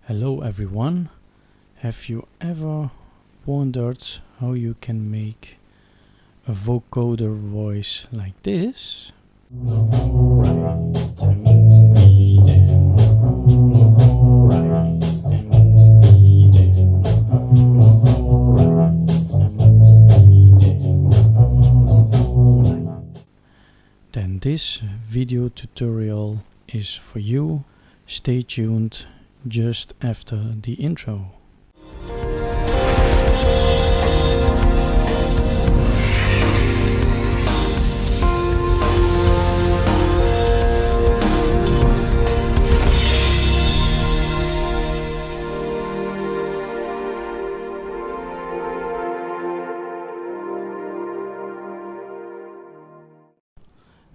Hello everyone. Have you ever wondered how you can make a vocoder voice like this? Then this video tutorial is for you. Stay tuned just after the intro.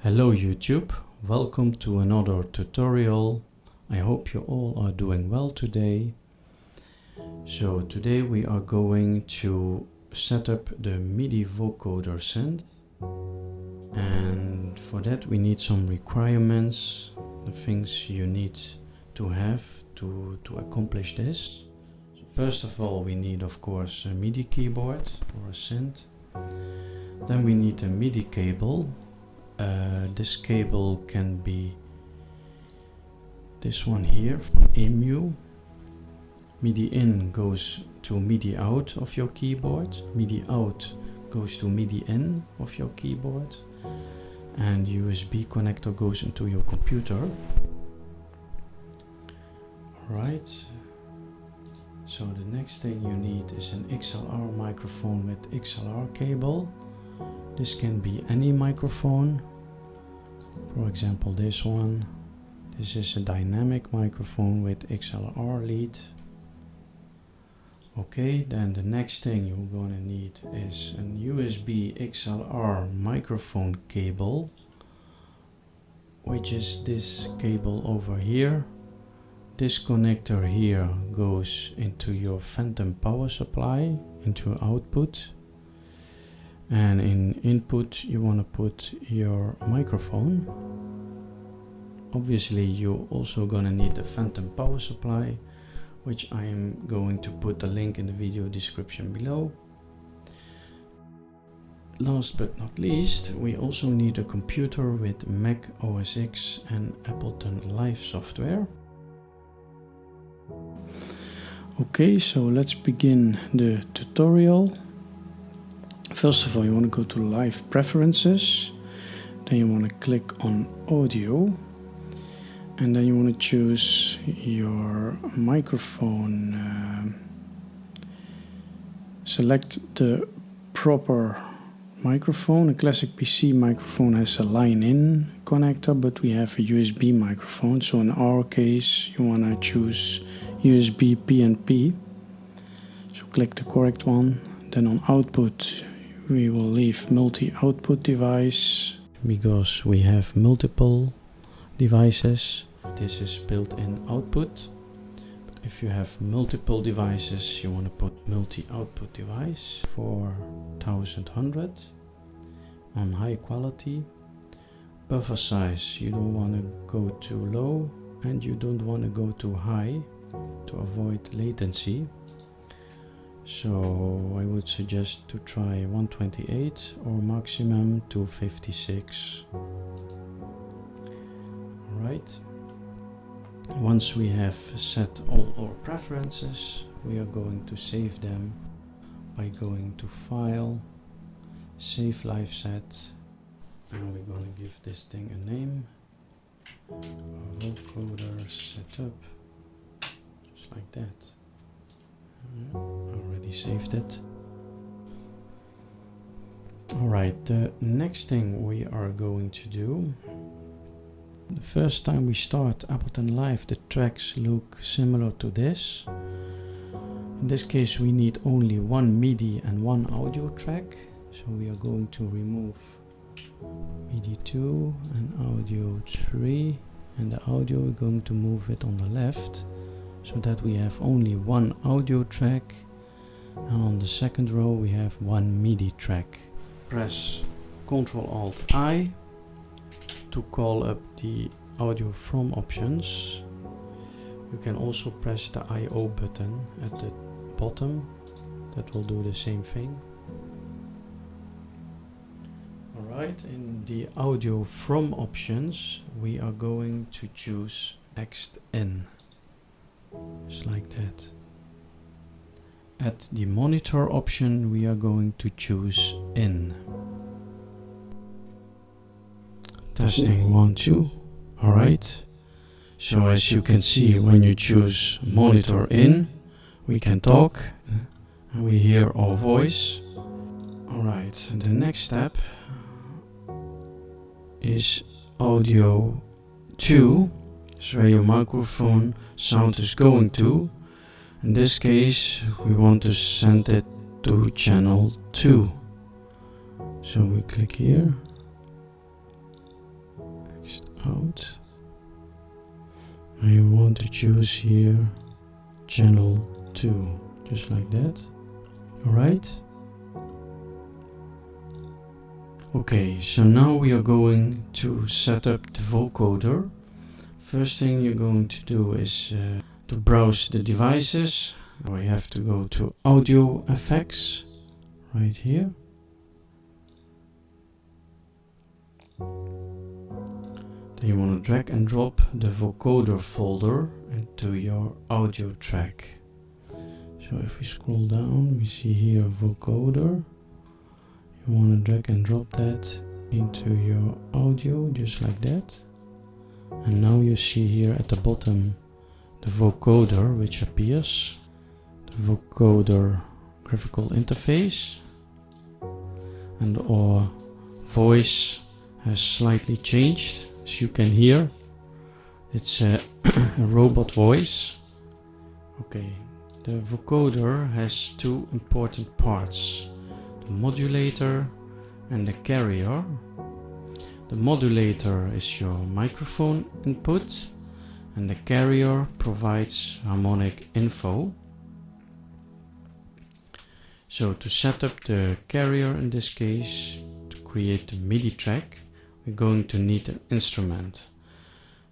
Hello YouTube, welcome to another tutorial. I hope you all are doing well today. So today we are going to set up the Midi Vocoder Sound, and for that we need some requirements, the things you need to have to accomplish this. So first of all, we need of course a Midi keyboard or a synth. Then we need a Midi cable. This cable can be this one here from EMU. Midi in goes to Midi out of your keyboard, Midi out goes to Midi in of your keyboard, and USB connector goes into your computer. Alright, so the next thing you need is an XLR microphone with XLR cable. This can be any microphone, for example this one. This is a dynamic microphone with XLR lead. Okay, then the next thing you're gonna need is a USB XLR microphone cable, which is this cable over here. This connector here goes into your phantom power supply, into output. And in input you want to put your microphone. Obviously you're also gonna need the phantom power supply, which I am going to put a link in the video description below. Last but not least, we also need a computer with Mac OSX and Ableton Live software. Okay, so let's begin the tutorial. First of all, you want to go to Live Preferences, then you want to click on Audio, and then you want to choose your microphone. Select the proper microphone. A classic PC microphone has a line-in connector, but we have a USB microphone, so in our case you want to choose USB PNP. So click the correct one. Then on Output we will leave multi-output device, because we have multiple devices. This is built-in output. But if you have multiple devices, you want to put multi-output device for 1100 on high quality. Buffer size, you don't want to go too low and you don't want to go too high to avoid latency. So I would suggest to try 128 or maximum 256. Alright. Once we have set all our preferences, we are going to save them by going to File, Save Live Set, and we're going to give this thing a name, Vocoder Setup, just like that. Already saved it. Alright, the next thing we are going to do, the first time we start Ableton Live, the tracks look similar to this. In this case we need only one MIDI and one audio track, so we are going to remove MIDI 2 and audio 3, and the audio we're going to move it on the left, so that we have only one audio track, and on the second row we have one MIDI track. Press You can also press the I/O button at the bottom. That will do the same thing. Alright, in the audio from options, we are going to choose X in. Just like that. At the monitor option, we are going to choose in. Testing 1, 2. Alright. So as you can see, when you choose monitor in, we can talk and we hear our voice. Alright, the next step is audio 2. That's where your microphone sound is going to. In this case, we want to send it to channel 2. So we click here, next out, and you want to choose here channel 2, just like that. Alright. Okay, so now we are going to set up the vocoder. First thing you're going to do is to browse the devices. We have to go to audio effects right here. Then you want to drag and drop the vocoder folder into your audio track. So if we scroll down, we see here vocoder. You want to drag and drop that into your audio just like that. And now you see here at the bottom the vocoder which appears, the vocoder graphical interface, and our voice has slightly changed. As you can hear, it's a robot voice. Okay, the vocoder has two important parts, the modulator and the carrier. The modulator is your microphone input, and the carrier provides harmonic info. So to set up the carrier in this case, to create the MIDI track, we're going to need an instrument,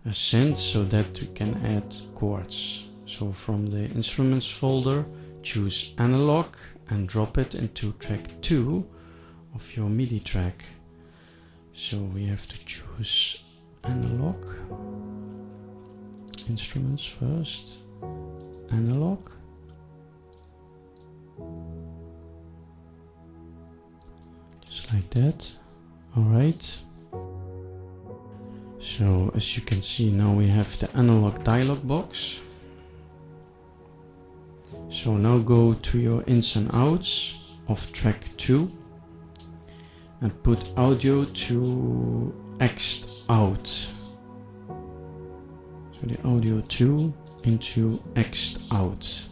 a synth, so that we can add chords. So from the instruments folder, choose analog and drop it into track 2 of your MIDI track. So we have to choose analog, instruments first, analog, just like that. Alright, so as you can see, now we have the analog dialog box. So now go to your ins and outs of track 2 and put audio to X out. So the audio 2 into X out.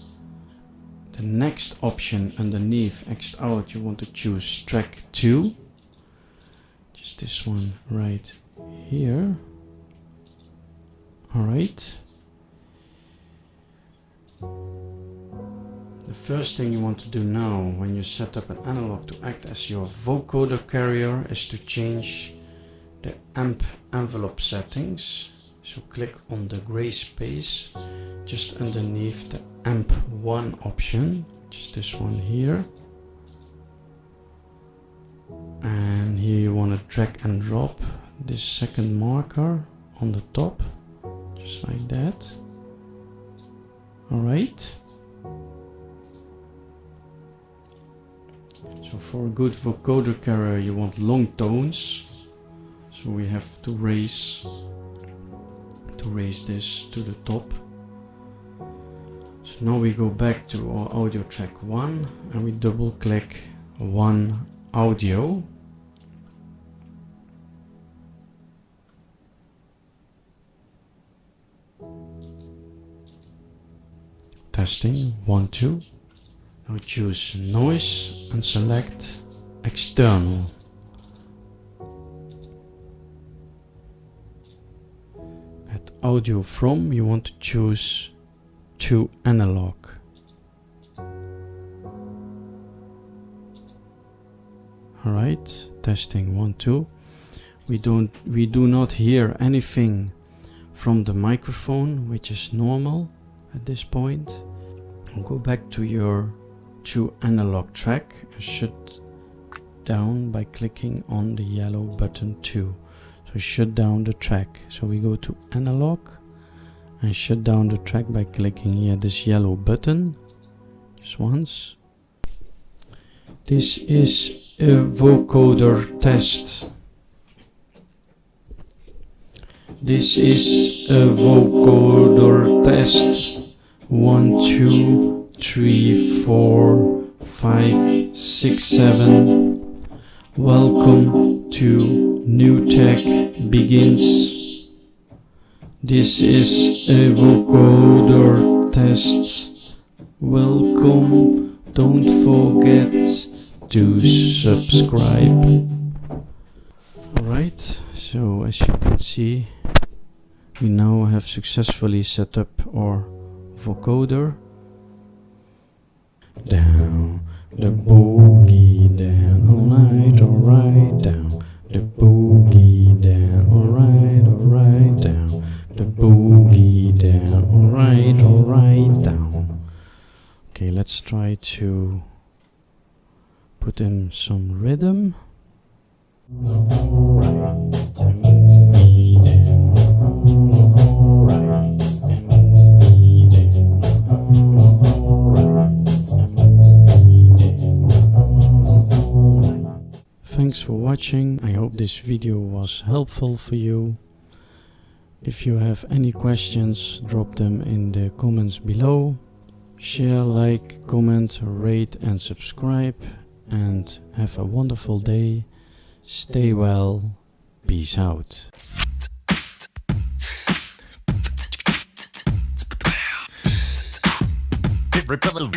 The next option underneath X out, you want to choose track 2. Just this one right here. Alright. The first thing you want to do now when you set up an analog to act as your vocoder carrier is to change the amp envelope settings. So click on the gray space just underneath the amp 1 option, just this one here. And here you want to drag and drop this second marker on the top, just like that. Alright. So for a good vocoder carrier you want long tones, so we have to raise this to the top. So now we go back to our audio track 1 and we double click 1 audio. Testing 1, 2. Now choose noise and select external. At audio from, you want to choose to analog. Alright, testing 1, 2. We do not hear anything from the microphone, which is normal at this point. And go back to your analog track and shut down by clicking on the yellow button 2. So shut down the track. So we go to analog and shut down the track by clicking here this yellow button just once. This is a vocoder test. This is a vocoder test. 1, 2, 3, 4, 5, 6, 7. Welcome to New Tech Begins. This is a vocoder test. Welcome. Don't forget to subscribe. Alright, so as you can see, we now have successfully set up our vocoder. Down the boogie down, alright, down the boogie down, alright, down the boogie down, alright, down. Okay, let's try to put in some rhythm. Thanks for watching. I hope this video was helpful for you. If you have any questions, drop them in the comments below. Share, like, comment, rate and subscribe. And have a wonderful day. Stay well. Peace out. Repel